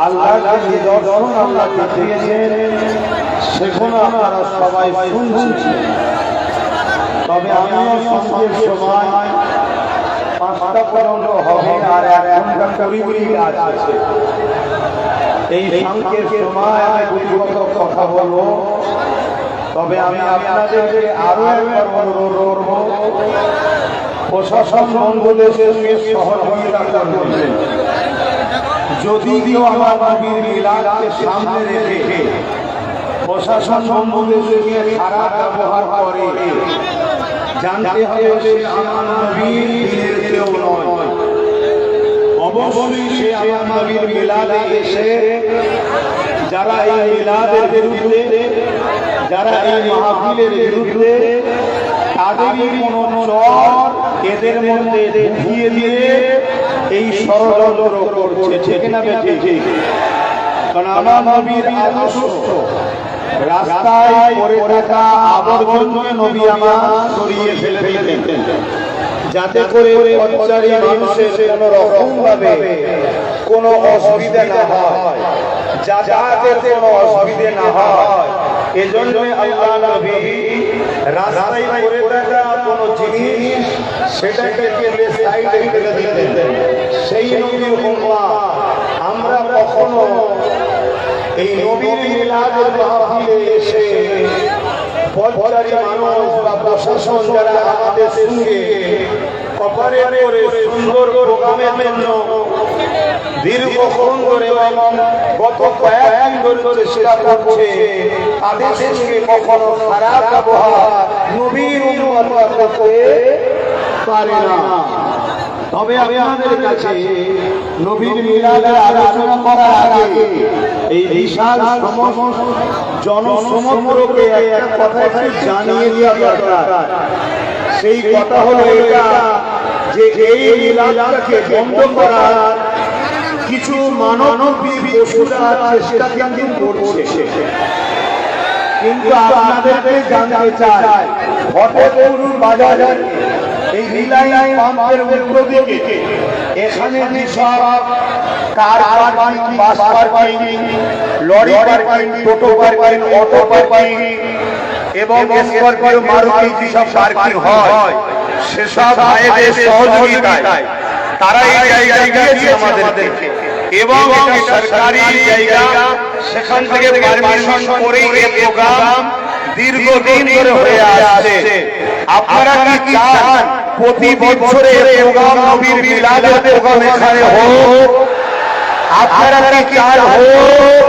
আল্লাহর যে নিদর্শন আল্লাহকে দিয়েছেন সেগুলো আপনারা সবাই শুনছেন। তবে আমিও সন্ধ্যের সময় 5টা পর্যন্ত হবে আর 1 ঘন্টা 20 মিনিট আছে। এই সংখ্যের সময় আমি গুরুগত কথা বলবো। তবে আমি আপনাদেরকে আরো একবার অনুরোধ করব, প্রশাসন মণ্ডলের সঙ্গে সহযোগিতা করবেন। যদি কেউ আমার নবীর মিলাদকে সামনে রেখে প্রশাসন মণ্ডলের সঙ্গে খারাপ ব্যবহার করে, জানতে হবে সে আমার নবীর দিনের কেউ নয়। অবশ্যই সে আমার নবীর মিলাদে এসে যারা এই মিলাদের বিরুদ্ধে, যারা এই মাহফিলের বিরুদ্ধে, তাদেরই কোনো চর এদের মধ্যে ঢুকিয়ে দিয়ে এই ষড়যন্ত্র করছে, ঠিক না বেঠিক? কারণ আমার নবীর আদর্শ রাস্তায় পড়ে থাকা আবর্জনা নবী আমার সরিয়ে ফেলে দিতেন, যাতে করে পথচারী মানুষের কোনো রকম ভাবে কোনো অসুবিধা না হয়, যাতায়াতের কোনো অসুবিধা না হয়। এজন্য আল্লাহ নবী রাস্তায় পড়ে থাকা কোনো জিনিস সেটাকে ফেলে সাইডে ফেলে দিতেন। সেই নবীর উম্মাহ আমরা কখনো এই নবীর মিলাদের মাহফিলে এসে পথচারী মানুষ বা প্রশাসন যারা আমাদের সঙ্গে কপারেট করে সুন্দর প্রোগ্রামের জন্য দীর্ঘক্ষণ ধরে গত কয়েকদিন ধরে চেষ্টা করছে, তাদের সঙ্গে কখনো খারাপ ব্যবহার নবীর উম্মত করতে পারে না। তবে আপনাদের কাছে নবীর মিলাদের আলোচনা করার আগে এই বিশাল জনসমগ্রকে একটা কথা একটু জানিয়ে দেওয়া দরকার। সেই কথা হলো এটা যে এই মিলাদকে বন্ধ করার কিছু মানবী পশুরা চেষ্টা কিন্তু করছে। কিন্তু আপনাদেরকে জানতে চাই, ফতেপুর বাজার এই রিলাই পাম্পের উল্টো দিকে এখানে যেসব car parking, bus parking, lorry parking, toto parking, auto parking এবং স্করপিও মারুতি যেসব পার্কিং হয়, সেসব ভাইদের সহযোগিতায় তারা এই জায়গা দিয়েছে আমাদেরকে এবং এটা সরকারি জায়গা। সেখান থেকে পারমিশন করে এই প্রোগ্রাম দীর্ঘদিন ধরে হয়ে আসছে। আপনারা কি চান প্রতি বছরে প্রোগ্রাম নবীর মিলাদের প্রোগ্রাম এখানে হোক? আপনারা কি চান হোক?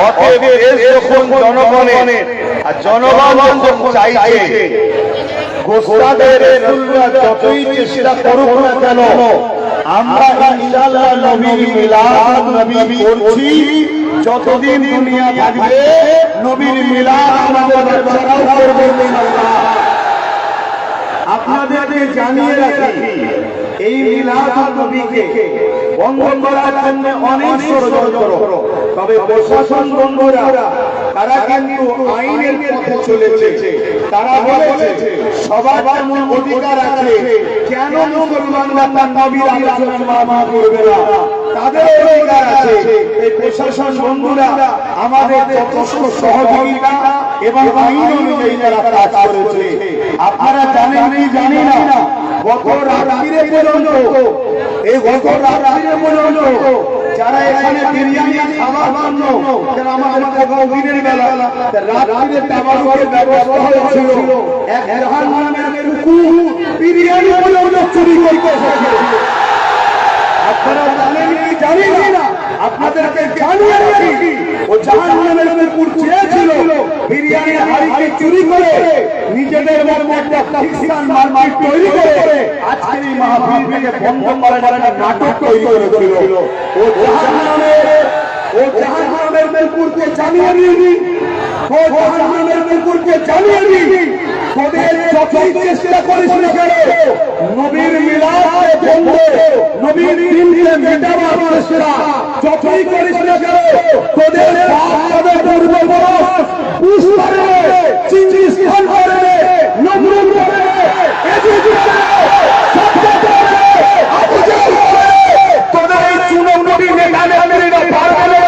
অতএব দেশ যখন জনগণের আর জনগণ যখন চাইছে, গোস্তাদের যতই চেষ্টা করুক না কেন, আমরা ইনশাআল্লাহ নবীর মিলাদ নবী করছি। যতদিন দুনিয়া থাকবে নবীর মিলাদ আমাদের বাচ্চারাও করবে ইনশাআল্লাহ। আপনাদেরকে জানিয়ে রাখি, এই মিলাদ নবীকে বন্ধ করার জন্য অনেক ষড়যন্ত্র, তবে প্রশাসন বন্ধুরা তারা কিন্তু আইনের পথে চলেছে। তারা বলেছে সবার যেমন অধিকার আছে, কেন মুসলমানরা তার নবীর আলোচনা করবে না? তাদের অধিকার আছে। এই প্রশাসন বন্ধুরা আমাদের যথেষ্ট সহযোগিতা এবং আইন অনুযায়ী তারা কাজ করেছে। আপনারা জানেন কি জানি না, গত রাত্রিরে পর্যন্ত যারা এখানে বিরিয়ানি খাওয়ার জন্য আমাদের দিনের বেলা রাত্রিরে তাবারুকের ব্যবস্থা হয়েছিল, এক জাহান্নামের কুকুর বিরিয়ানি পর্যন্ত চুরি করতে এসেছিল। আপনারা জানেন কি জানি না, আপনাদেরকে জানিয়ে রাখি, ও জাহান্নামের কুকুর চেয়েছিল বিরিয়ানির হাড়িকে চুরি করে নিজেদের মধ্যে একটা খ্রিস্টান মারপিট তৈরি করে আজকের এই মাহফিলকে বন্ধ করার একটা নাটক তৈরি করেছিল। ও জাহান্নামের কুকুরকে জানিয়ে দিই, ও জাহান্নামের কুকুরকে জানিয়ে দিই, তোদের যতই চেষ্টা করিস না কেন নবীর মিলাদকে বন্ধ, নবীর দিনকে মেটাবার চেষ্টা যতই করিস না কেন, তোদের বাপ-দাদার পূর্বপুরুষ পুষ্কর করে, চিঙ্গিস খান করে, নমরুদ করে, এজিদ করে, সাদ্দাত করে, আবু জাহল করে, তোদের এই চুনো নবী মেটানো পারবে না।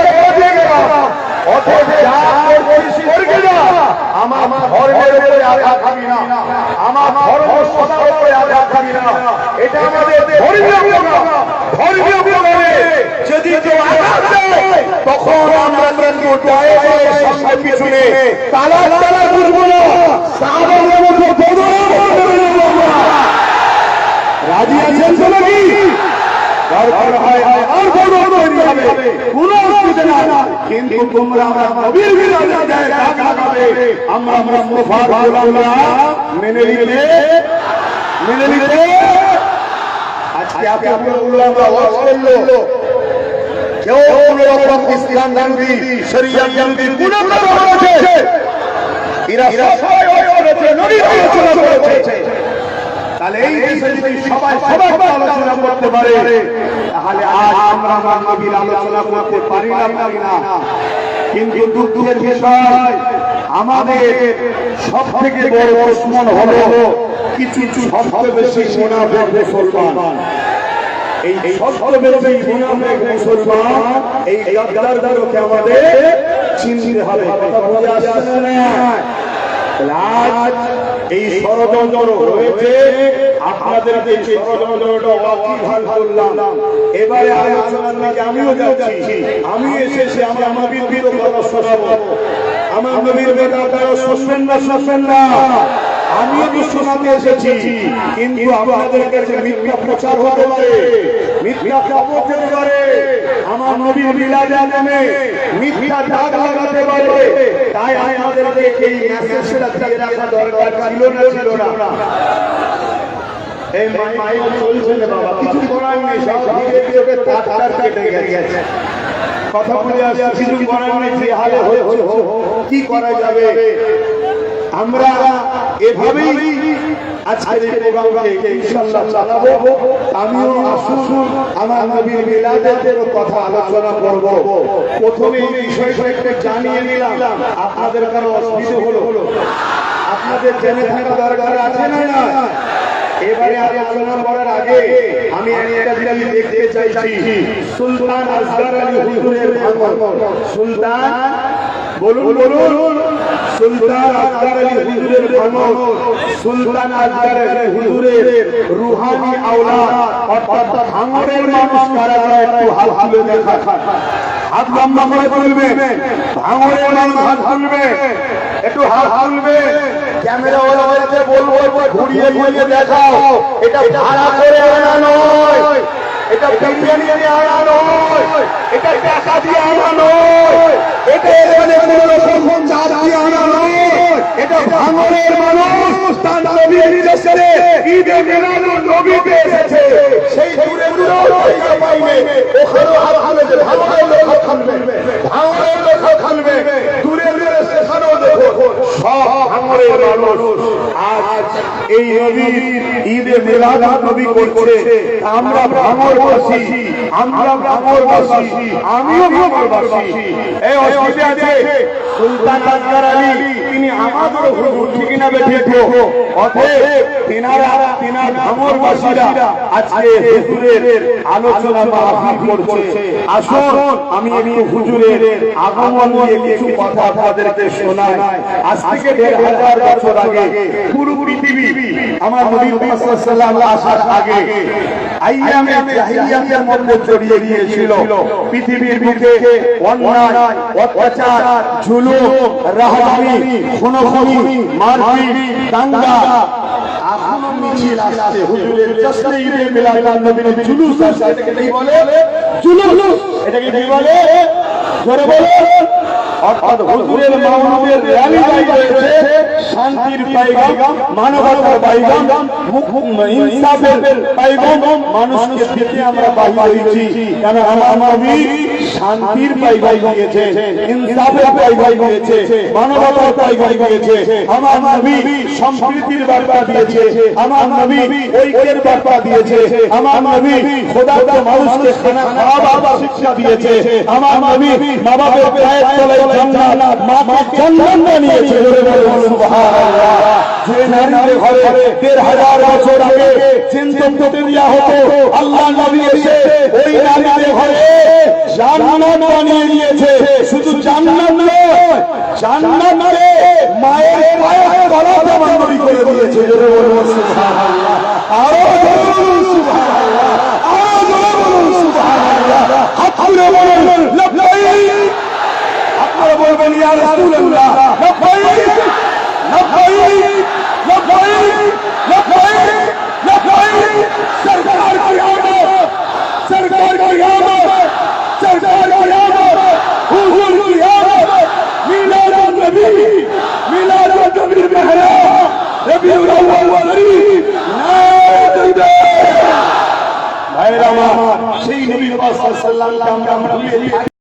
আঘাত খাবি না, আমার ধর্ম সদার উপরে আঘাত খাবি না, এটা আমাদের ধর্মীয় প্রোগ্রাম। ধর্মীয় প্রোগ্রামে যদি কেউ আঘাত দেয় তখন আমরা কিন্তু দয়ে দয়ে সামনে পিছনে তালা তালা করবো না, সাহাবাদের মতো বদল করবে না। রাজি আছেন তো নাকি? দরকার হয় আর বদল তৈরি হবে, কোনো অসুবিধা না। কিন্তু তোমরা আমরা নবীর বিরুদ্ধে যায় দাগ লাগাবে, আমরা মুস্তাফার গোলাম মেনে নিতে আজকে আপনাদের উল্লামরা ওয়াজ করলো, কেউ কোন রকম ইসলাম বিরোধী শরিয়ত বিরোধী কোন কথা বলেছে? এরা সবাই করেছে, নবী আলোচনা করেছে। তাহলে এই দেশে যদি সবাই আলোচনা করতে পারে, তাহলে আজ আমরা আমার নবীর আলোচনা করতে পারি না। কিন্তু দুঃখের বিষয়, আমাদের সব থেকে বড় দুশমন হলো কিছু সবচেয়ে বেশি মুনাফিক মুসলমান। এই সবচেয়ে বেশি মুনাফিক মুসলমান, এই গাদ্দারদেরকে আমাদের চিনতে হবে। কথা বুঝে আসছে না? আজ এই ষড়যন্ত্র হয়েছে, আপনাদের এই ষড়যন্ত্রটা ওয়াকিবহাল করলাম। এবারে আলোচনার দিকে আমিও যাচ্ছি। আমি এসেছি আমার নবীর বিরুদ্ধে শোনাবো, আমার নবীর বিরুদ্ধে শুনবেন না। আমিও তো শোনাতে এসেছি, কিন্তু আপনাদের কাছে মিথ্যা প্রচার হতে পারে, মিথ্যা খবর হতে পারে, আমার নবীর মিলাদে নামে মিথ্যা দাগ লাগাতে পারে। তাই আমাদেরকে এই মেসেজটা দিয়ে রাখা দরকার ছিল না। এই মাইক চলছে না বাবা, কিছু করার নেই, সব ভিডিওকে তার কেটে গেছে। কথা বলে আসছি, কিছু করার নেই, যে হালে কি করা যাবে। আমরা এভাবেই আজকের এই প্রোগ্রামকে ইনশাআল্লাহ চালাবো। আমিও আসুন আমার নবীর মিলাদের কথা আলোচনা করব। প্রথমে এই বিষয়টা একটু জানিয়ে নিলাম, আপনাদের কারো অসুবিধা হলো? আপনাদের জেনে থাকা দরকার আছে না? এবারে আলোচনা করার আগে আমি একটা জিনিস দেখতে চাইছি, সুলতান আসগার আলী হুজুরের ভাঙন। সুলতান বলুন, সুলতান আসগার আলী হুজুরের ভাঙন। সুলতান আসগার আলী হুজুরের রুহানি আওলাদ অর্থাৎ ভাঙনের মানুষ কারা, একটু হাত তুলে দেখান। হাত লম্বা করে তুলবেন, ভাঙনের মানুষ হাত তুলবে, একটু হাত তুলবে। ক্যামেরা ওয়ালাকে বলবো ঘুরিয়ে দেখাও, এটা ভাড়া করে আনা নয়, এটা বিরিয়ানি দিয়ে আনা নয়, এটা টাকা দিয়ে আনা নয়, এটা এখানে কোনো রকম চাঁদ দিয়ে আনা নয়, এটা ভাঙনের মানুষ তার নবীর নির্দেশে ঈদে মিলাদুন নবীতে এসেছে। সেই দূরে জায়গা পাইবে, ওখানেও হাত হালবে, ভাঙনের লোক খানবে, ভাঙনের লোক খানবে, দূরে সেখানেও দেখো সব ভাঙনের মানুষ। আজ এই নবীর ঈদে মিলাদুন নবী করছে, আমরা ভাঙরবাসী, আমিও ভাঙরবাসী। এই অসুবিধা আছে? সুলতান আসগার আলী তিনি আমাদের হুজুর, ঠিক না বেঠিক? অতএব তিনার ভাঙরবাসীরা আজকে হুজুরের আলোচনা মাহফিল করছে। আসুন আমি একটু হুজুরের আগমন নিয়ে কিছু কথা আপনাদেরকে শোনাই। আজ থেকে ১,৫০০ বছর আগে পুরো পৃথিবী আমার নবী মুহাম্মদ সাল্লাল্লাহু আলাইহি ওয়াসাল্লাম আসার আগে আইয়ামে জাহিলিয়াতের মধ্যে জড়িয়ে গিয়েছিল। পৃথিবীর বুকে অন্যায়, অত্যাচার, জুলুম, রাহাজানি, খুনোখুনি, মারপিট, দাঙ্গা, এখনো মিছিল আসছে। হুজুরের জশ্নে ঈদে মিলাদুন নবীর জুলুস আসছে। এটাকে কি বলে? জুলুস। এটাকে কি বলে? জোরে বলুন। অর্থাৎ হুজুরের মাওলাদের র্যালি হয়েছে, শান্তির পয়গাম, মানবতার পয়গাম, ইনসাফের পয়গাম মানুষকে দিতে আমরা বাহির হয়েছি। কেন? আমার নবী শান্তির পয়গাম দিয়েছে, ইনসাফের পয়গাম দিয়েছে, মানবতার পয়গাম দিয়েছে। আমার নবী সম্প্রীতির বার্তা দিয়েছে, আমার নবী ঐক্যের বার্তা দিয়েছে, আমার নবী খোদাকে মানুষকে খানা খাওয়াবার শিক্ষা দিয়েছে, আমার নবী মা বাবার পায়ের তলায় জান্নাত, মাকে জান্নাত বানিয়েছে। সুবহানাল্লাহ। যে নারীর ঘরে ১,৫০০ বছর আগে চিন্তন করতে দেওয়া হতো, আল্লাহ নবী এসে ওই নারীর ঘরে জান্নাত বানিয়ে দিয়েছে। শুধু জান্নাত নয়, জান্নাতে মায়ের পায়ের তলাতে বান্ধবী করে দিয়েছে। জোরে বলুন সুবহানাল্লাহ, আরো জোরে বলুন সুবহানাল্লাহ, আরো জোরে বলুন সুবহানাল্লাহ। হাত তুলে বলুন লাব্বাইক। আপনারা বলবেন ইয়া রাসূলুল্লাহ, লাব্বাইক লাব্বাইক লাব্বাইক লাব্বাইক লাব্বাইক। সরকার की आमद, सरकार की आमद, सरकार की आमद, हुजूर की आमद, मिलाद नबी, मिलाद नबी मेहरा, रबीउल अव्वल करीब, नारे तकबीर। भाईरा আমার সেই নবী পাক সাল্লাল্লাহু আলাইহি ওয়াসাল্লাম আমরা